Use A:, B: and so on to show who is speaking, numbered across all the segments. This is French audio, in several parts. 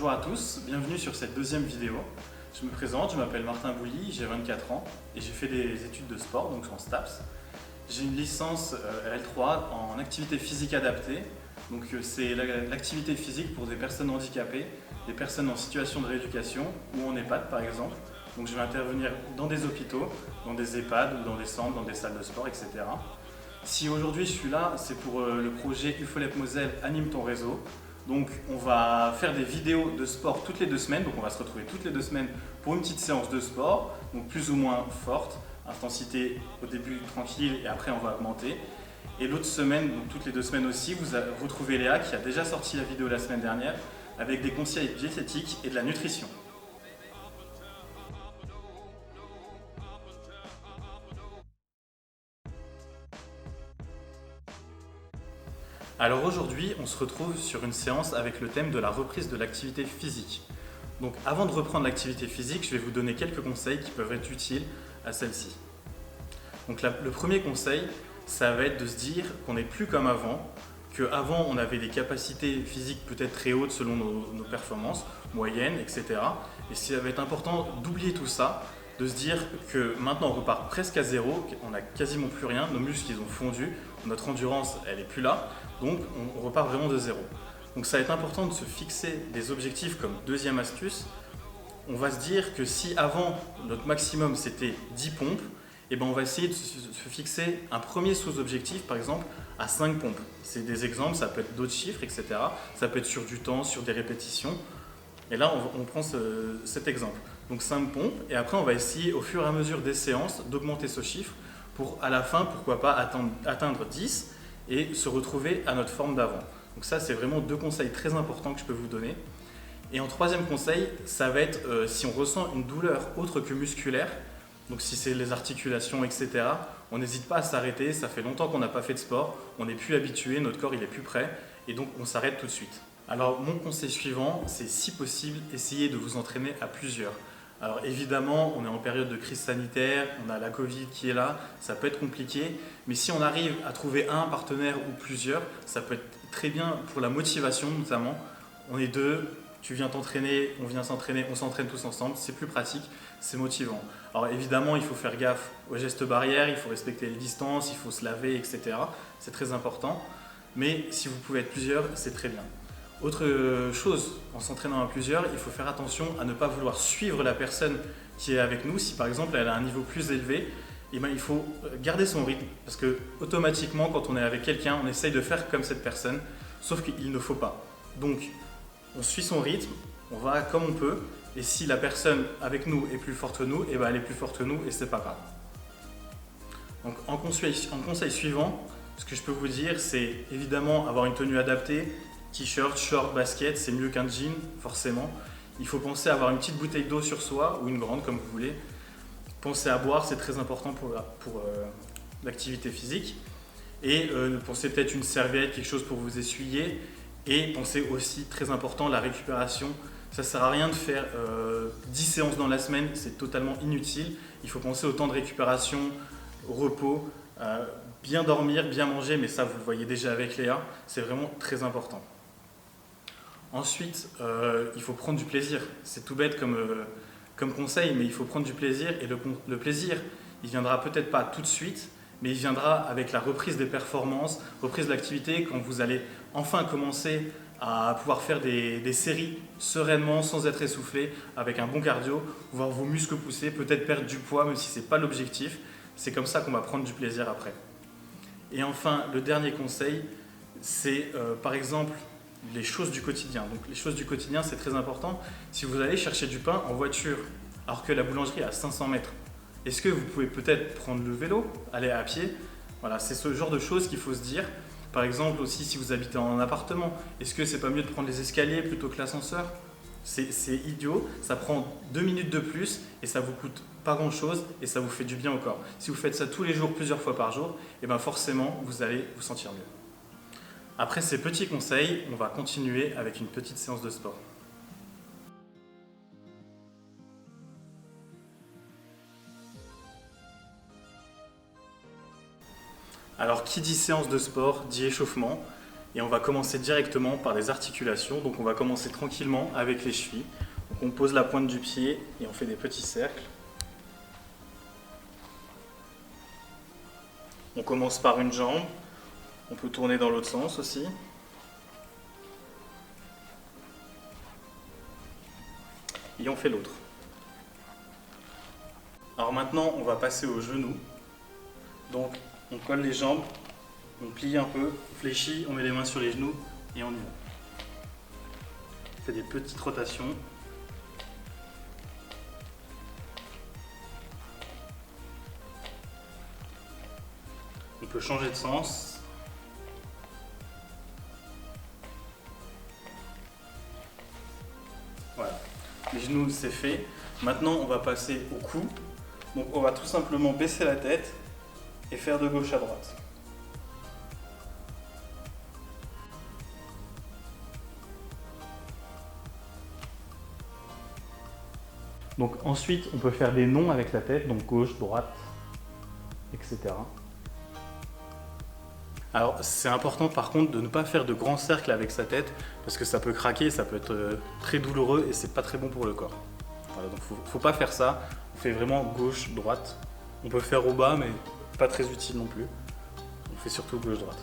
A: Bonjour à tous, bienvenue sur cette deuxième vidéo. Je me présente, je m'appelle Martin Bouilly, j'ai 24 ans et j'ai fait des études de sport, donc en STAPS. J'ai une licence RL3 en activité physique adaptée, donc c'est l'activité physique pour des personnes handicapées, des personnes en situation de rééducation ou en EHPAD par exemple. Donc je vais intervenir dans des hôpitaux, dans des EHPAD ou dans des centres, dans des salles de sport, etc. Si aujourd'hui je suis là, c'est pour le projet UFOLEP Moselle Anime ton réseau. Donc on va faire des vidéos de sport toutes les 2 semaines, donc on va se retrouver toutes les 2 semaines pour une petite séance de sport, donc plus ou moins forte, intensité au début tranquille et après on va augmenter. Et l'autre semaine, donc toutes les 2 semaines aussi, vous retrouvez Léa qui a déjà sorti la vidéo la semaine dernière avec des conseils diététiques et de la nutrition. Alors aujourd'hui, on se retrouve sur une séance avec le thème de la reprise de l'activité physique. Donc avant de reprendre l'activité physique, je vais vous donner quelques conseils qui peuvent être utiles à celle-ci. Donc le premier conseil, ça va être de se dire qu'on n'est plus comme avant, qu'avant on avait des capacités physiques peut-être très hautes selon nos performances, moyennes, etc. Et ça va être important d'oublier tout ça, de se dire que maintenant on repart presque à zéro, on n'a quasiment plus rien, nos muscles ils ont fondu, notre endurance elle n'est plus là, donc on repart vraiment de zéro. Donc ça va être important de se fixer des objectifs comme deuxième astuce. On va se dire que si avant notre maximum c'était 10 pompes, et ben on va essayer de se fixer un premier sous-objectif par exemple à 5 pompes. C'est des exemples, ça peut être d'autres chiffres, etc. Ça peut être sur du temps, sur des répétitions. Et là on prend cet exemple. Donc 5 pompes, et après on va essayer au fur et à mesure des séances d'augmenter ce chiffre pour à la fin, pourquoi pas atteindre 10 et se retrouver à notre forme d'avant. Donc ça c'est vraiment 2 conseils très importants que je peux vous donner. Et en troisième conseil, ça va être si on ressent une douleur autre que musculaire, donc si c'est les articulations, etc., on n'hésite pas à s'arrêter, ça fait longtemps qu'on n'a pas fait de sport, on n'est plus habitué, notre corps il est plus prêt, et donc on s'arrête tout de suite. Alors mon conseil suivant, c'est si possible, essayez de vous entraîner à plusieurs. Alors évidemment, on est en période de crise sanitaire, on a la Covid qui est là, ça peut être compliqué, mais si on arrive à trouver un partenaire ou plusieurs, ça peut être très bien pour la motivation notamment. On est 2, tu viens t'entraîner, on vient s'entraîner, on s'entraîne tous ensemble, c'est plus pratique, c'est motivant. Alors évidemment, il faut faire gaffe aux gestes barrières, il faut respecter les distances, il faut se laver, etc. C'est très important, mais si vous pouvez être plusieurs, c'est très bien. Autre chose, en s'entraînant à plusieurs, il faut faire attention à ne pas vouloir suivre la personne qui est avec nous. Si par exemple elle a un niveau plus élevé, eh ben, il faut garder son rythme parce que automatiquement quand on est avec quelqu'un, on essaye de faire comme cette personne, sauf qu'il ne faut pas. Donc on suit son rythme, on va comme on peut, et si la personne avec nous est plus forte que nous, eh ben, elle est plus forte que nous et c'est pas grave. Donc en conseil suivant, ce que je peux vous dire, c'est évidemment avoir une tenue adaptée. T-shirt, short, basket, c'est mieux qu'un jean, forcément. Il faut penser à avoir une petite bouteille d'eau sur soi, ou une grande, comme vous voulez. Pensez à boire, c'est très important pour l'activité physique. Et pensez peut-être une serviette, quelque chose pour vous essuyer. Et pensez aussi, très important, la récupération. Ça ne sert à rien de faire 10 séances dans la semaine, c'est totalement inutile. Il faut penser au temps de récupération, au repos, bien dormir, bien manger, mais ça vous le voyez déjà avec Léa, c'est vraiment très important. Ensuite, il faut prendre du plaisir. C'est tout bête comme conseil, mais il faut prendre du plaisir. Et le plaisir, il viendra peut-être pas tout de suite, mais il viendra avec la reprise des performances, reprise de l'activité, quand vous allez enfin commencer à pouvoir faire des séries sereinement, sans être essoufflé, avec un bon cardio, voir vos muscles pousser, peut-être perdre du poids, même si ce n'est pas l'objectif. C'est comme ça qu'on va prendre du plaisir après. Et enfin, le dernier conseil, c'est par exemple les choses du quotidien. Donc les choses du quotidien, c'est très important. Si vous allez chercher du pain en voiture, alors que la boulangerie est à 500 mètres, est-ce que vous pouvez peut-être prendre le vélo, aller à pied? Voilà, c'est ce genre de choses qu'il faut se dire. Par exemple aussi, si vous habitez en appartement, est-ce que c'est pas mieux de prendre les escaliers plutôt que l'ascenseur? C'est idiot, ça prend 2 minutes de plus et ça vous coûte pas grand chose et ça vous fait du bien au corps. Si vous faites ça tous les jours, plusieurs fois par jour, et ben forcément vous allez vous sentir mieux. Après ces petits conseils, on va continuer avec une petite séance de sport. Alors qui dit séance de sport dit échauffement. Et on va commencer directement par les articulations. Donc on va commencer tranquillement avec les chevilles. Donc on pose la pointe du pied et on fait des petits cercles. On commence par une jambe. On peut tourner dans l'autre sens aussi. Et on fait l'autre. Alors maintenant, on va passer aux genoux. Donc on colle les jambes, on plie un peu, on fléchit, on met les mains sur les genoux et on y va. On fait des petites rotations. On peut changer de sens. Voilà, les genoux c'est fait. Maintenant on va passer au cou. Donc on va tout simplement baisser la tête et faire de gauche à droite. Donc ensuite on peut faire des nons avec la tête, donc gauche, droite, etc. Alors c'est important par contre de ne pas faire de grands cercles avec sa tête parce que ça peut craquer, ça peut être très douloureux et c'est pas très bon pour le corps. Voilà, donc faut pas faire ça, on fait vraiment gauche, droite. On peut faire au bas mais pas très utile non plus. On fait surtout gauche, droite.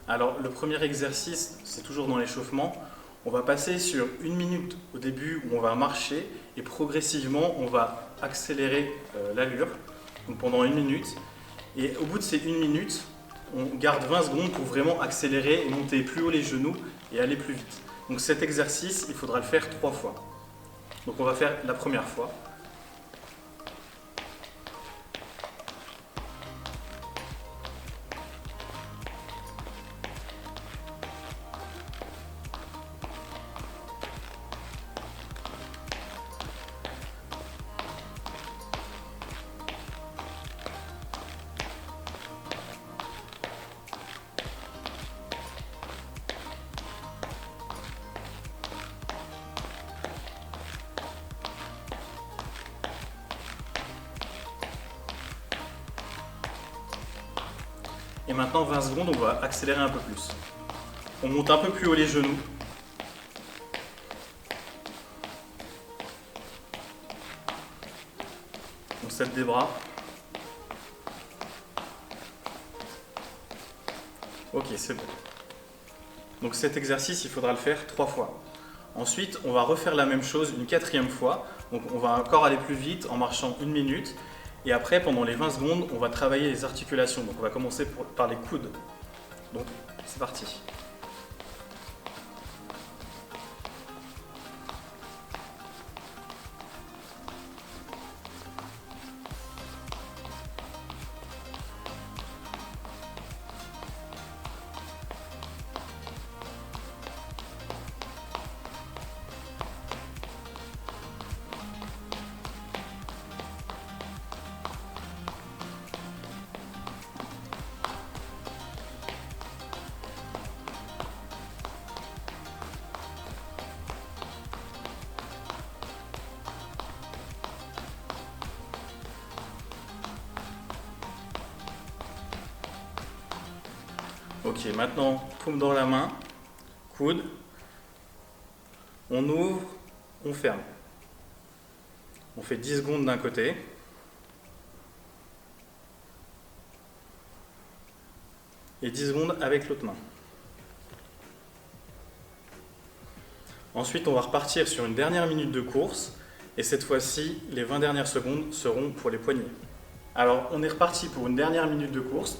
A: Alors le premier exercice, c'est toujours dans l'échauffement. On va passer sur 1 minute au début où on va marcher et progressivement on va accélérer l'allure donc pendant 1 minute. Et au bout de ces 1 minute, on garde 20 secondes pour vraiment accélérer et monter plus haut les genoux et aller plus vite. Donc cet exercice, il faudra le faire 3 fois. Donc on va faire la première fois. Et maintenant 20 secondes, on va accélérer un peu plus. On monte un peu plus haut les genoux. On serre des bras. Ok, c'est bon. Donc cet exercice, il faudra le faire 3 fois. Ensuite, on va refaire la même chose une 4e fois. Donc on va encore aller plus vite en marchant 1 minute. Et après, pendant les 20 secondes, on va travailler les articulations. Donc on va commencer par les coudes. Donc c'est parti. Ok, maintenant, paume dans la main, coude, on ouvre, on ferme. On fait 10 secondes d'un côté. Et 10 secondes avec l'autre main. Ensuite, on va repartir sur une dernière minute de course. Et cette fois-ci, les 20 dernières secondes seront pour les poignets. Alors, on est reparti pour une dernière minute de course.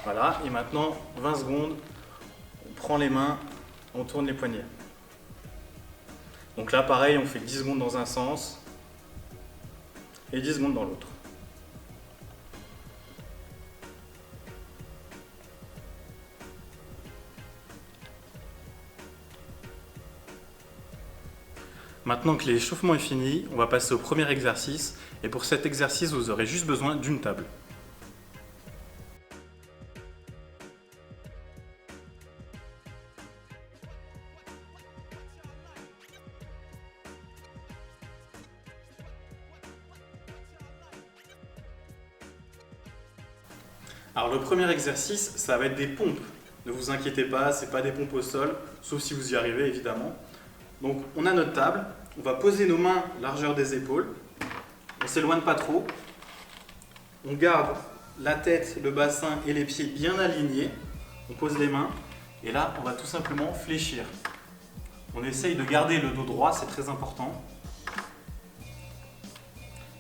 A: Voilà, et maintenant 20 secondes, on prend les mains, on tourne les poignets. Donc là pareil, on fait 10 secondes dans un sens et 10 secondes dans l'autre. Maintenant que l'échauffement est fini, on va passer au premier exercice. Et pour cet exercice, vous aurez juste besoin d'une table. Alors le premier exercice, ça va être des pompes. Ne vous inquiétez pas, ce n'est pas des pompes au sol, sauf si vous y arrivez évidemment. Donc on a notre table, on va poser nos mains largeur des épaules, on s'éloigne pas trop, on garde la tête, le bassin et les pieds bien alignés, on pose les mains et là on va tout simplement fléchir. On essaye de garder le dos droit, c'est très important.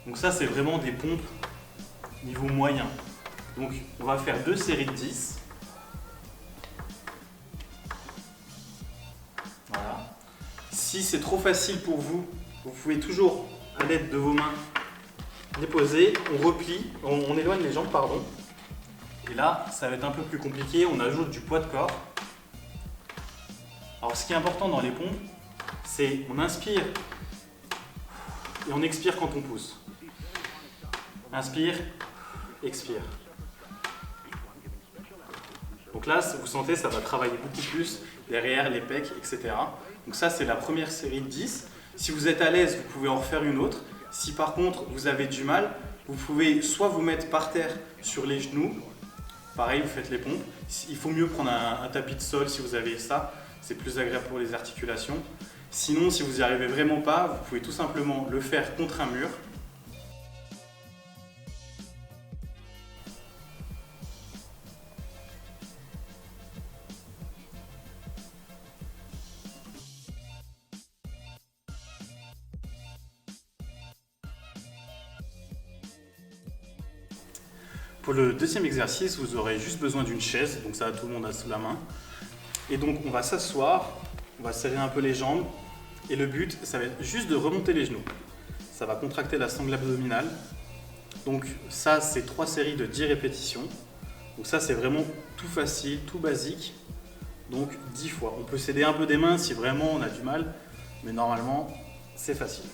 A: Donc ça c'est vraiment des pompes niveau moyen. Donc on va faire 2 séries de 10. Voilà. Si c'est trop facile pour vous, vous pouvez toujours, à l'aide de vos mains, déposer, on replie, on éloigne les jambes, pardon. Et là, ça va être un peu plus compliqué, on ajoute du poids de corps. Alors ce qui est important dans les pompes, c'est on inspire et on expire quand on pousse. Inspire, expire. Donc là, vous sentez, ça va travailler beaucoup plus derrière les pecs, etc. Donc ça, c'est la première série de 10. Si vous êtes à l'aise, vous pouvez en refaire une autre. Si par contre, vous avez du mal, vous pouvez soit vous mettre par terre sur les genoux. Pareil, vous faites les pompes. Il faut mieux prendre un tapis de sol si vous avez ça. C'est plus agréable pour les articulations. Sinon, si vous n'y arrivez vraiment pas, vous pouvez tout simplement le faire contre un mur. Pour le deuxième exercice, vous aurez juste besoin d'une chaise, donc ça tout le monde a sous la main. Et donc on va s'asseoir, on va serrer un peu les jambes, et le but, ça va être juste de remonter les genoux. Ça va contracter la sangle abdominale. Donc ça, c'est 3 séries de 10 répétitions. Donc ça, c'est vraiment tout facile, tout basique. Donc 10 fois. On peut s'aider un peu des mains si vraiment on a du mal, mais normalement, c'est facile.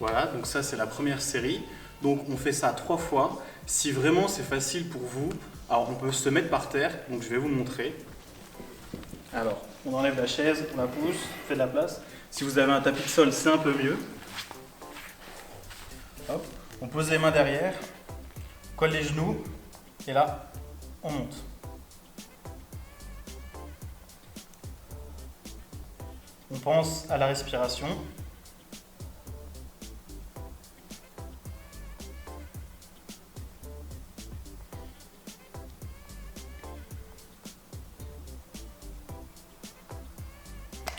A: Voilà, donc ça c'est la première série. Donc on fait ça 3 fois. Si vraiment c'est facile pour vous, alors on peut se mettre par terre, donc je vais vous montrer. Alors, on enlève la chaise, on la pousse, on fait de la place. Si vous avez un tapis de sol, c'est un peu mieux. Hop, on pose les mains derrière, on colle les genoux, et là, on monte. On pense à la respiration.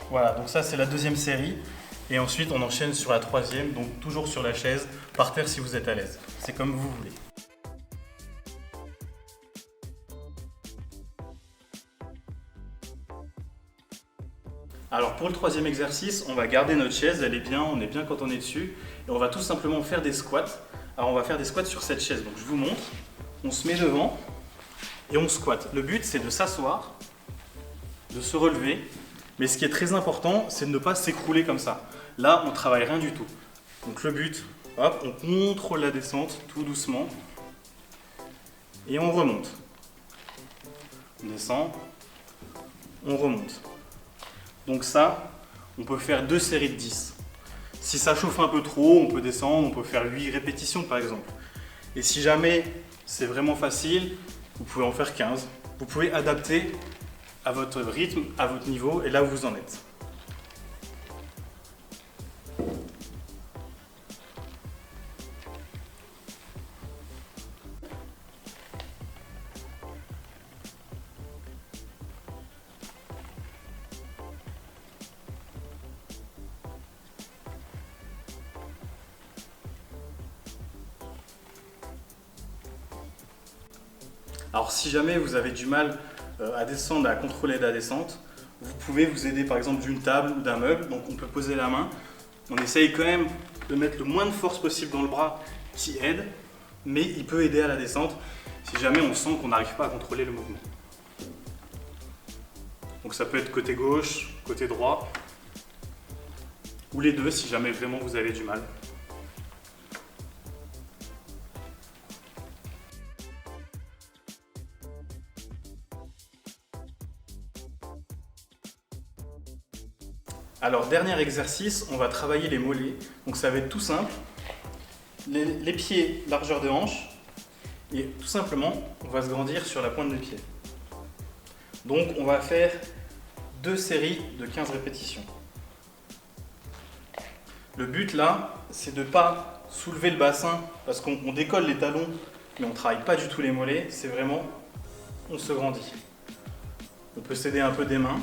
A: Voilà, donc ça c'est la deuxième série. Et ensuite on enchaîne sur la troisième, donc toujours sur la chaise, par terre si vous êtes à l'aise. C'est comme vous voulez. Alors pour le troisième exercice, on va garder notre chaise, elle est bien, on est bien quand on est dessus. Et on va tout simplement faire des squats. Alors on va faire des squats sur cette chaise, donc je vous montre. On se met devant et on squatte. Le but c'est de s'asseoir, de se relever. Mais ce qui est très important, c'est de ne pas s'écrouler comme ça. Là, on travaille rien du tout. Donc le but, hop, on contrôle la descente tout doucement. Et on remonte. On descend, on remonte. Donc ça, on peut faire 2 séries de 10. Si ça chauffe un peu trop, on peut descendre, on peut faire 8 répétitions par exemple. Et si jamais c'est vraiment facile, vous pouvez en faire 15. Vous pouvez adapter à votre rythme, à votre niveau et là où vous en êtes. Alors si jamais vous avez du mal à descendre, à contrôler la descente, vous pouvez vous aider par exemple d'une table ou d'un meuble, donc on peut poser la main. On essaye quand même de mettre le moins de force possible dans le bras qui aide, mais il peut aider à la descente si jamais on sent qu'on n'arrive pas à contrôler le mouvement. Donc ça peut être côté gauche, côté droit, ou les deux si jamais vraiment vous avez du mal. Alors dernier exercice, on va travailler les mollets. Donc ça va être tout simple. Les pieds largeur de hanche et tout simplement on va se grandir sur la pointe des pieds. Donc on va faire 2 séries de 15 répétitions. Le but là, c'est de ne pas soulever le bassin parce qu'on décolle les talons mais on ne travaille pas du tout les mollets, c'est vraiment on se grandit. On peut s'aider un peu des mains.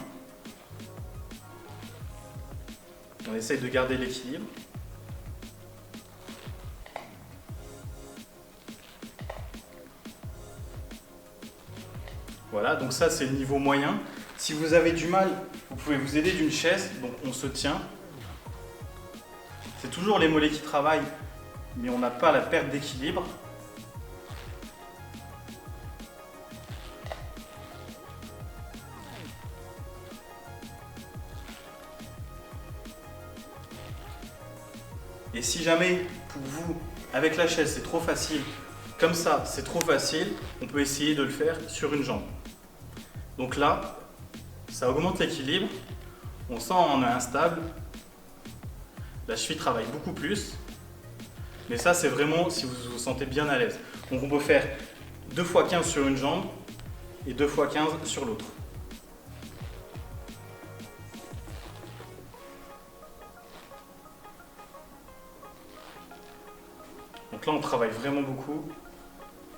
A: On essaye de garder l'équilibre. Voilà, donc ça c'est le niveau moyen. Si vous avez du mal, vous pouvez vous aider d'une chaise, donc on se tient. C'est toujours les mollets qui travaillent, mais on n'a pas la perte d'équilibre. Et si jamais pour vous, avec la chaise c'est trop facile, comme ça c'est trop facile, on peut essayer de le faire sur une jambe. Donc là, ça augmente l'équilibre, on sent on est instable, la cheville travaille beaucoup plus, mais ça c'est vraiment si vous vous sentez bien à l'aise. Donc on peut faire 2 x 15 sur une jambe et 2 x 15 sur l'autre. Donc là on travaille vraiment beaucoup,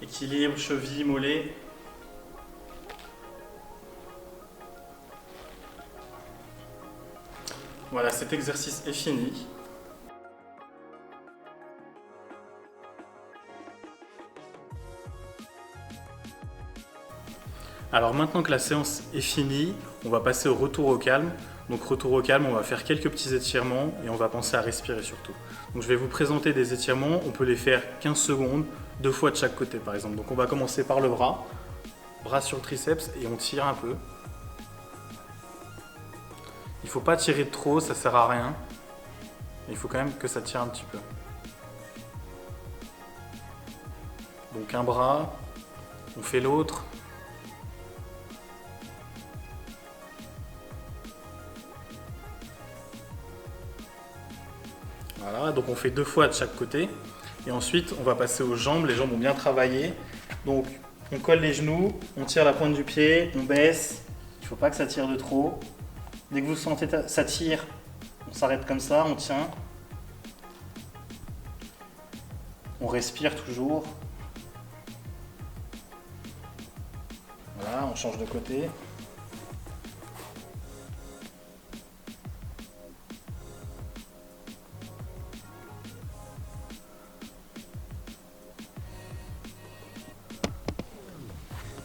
A: équilibre, cheville, mollet. Voilà, cet exercice est fini. Alors maintenant que la séance est finie, on va passer au retour au calme. Donc retour au calme, on va faire quelques petits étirements et on va penser à respirer surtout. Donc je vais vous présenter des étirements, on peut les faire 15 secondes, 2 fois de chaque côté par exemple. Donc on va commencer par le bras sur le triceps et on tire un peu. Il ne faut pas tirer trop, ça ne sert à rien. Il faut quand même que ça tire un petit peu. Donc un bras, on fait l'autre. Voilà, donc on fait 2 fois de chaque côté. Et ensuite, on va passer aux jambes. Les jambes ont bien travaillé. Donc on colle les genoux, on tire la pointe du pied, on baisse. Il ne faut pas que ça tire de trop. Dès que vous sentez ça tire, on s'arrête comme ça, on tient. On respire toujours. Voilà, on change de côté.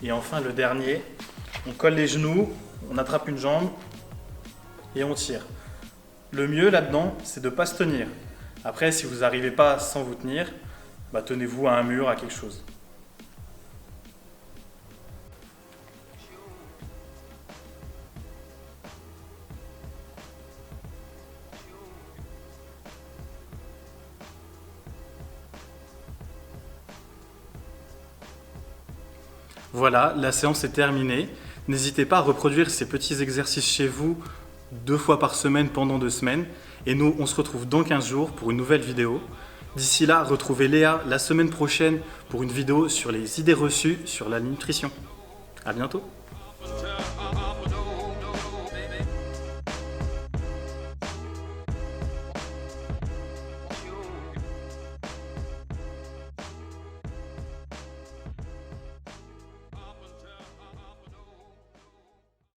A: Et enfin le dernier, on colle les genoux, on attrape une jambe et on tire. Le mieux là-dedans, c'est de ne pas se tenir. Après, si vous n'arrivez pas sans vous tenir, tenez-vous à un mur, à quelque chose. Voilà, la séance est terminée. N'hésitez pas à reproduire ces petits exercices chez vous 2 fois par semaine pendant 2 semaines. Et nous, on se retrouve dans 15 jours pour une nouvelle vidéo. D'ici là, retrouvez Léa la semaine prochaine pour une vidéo sur les idées reçues sur la nutrition. À bientôt.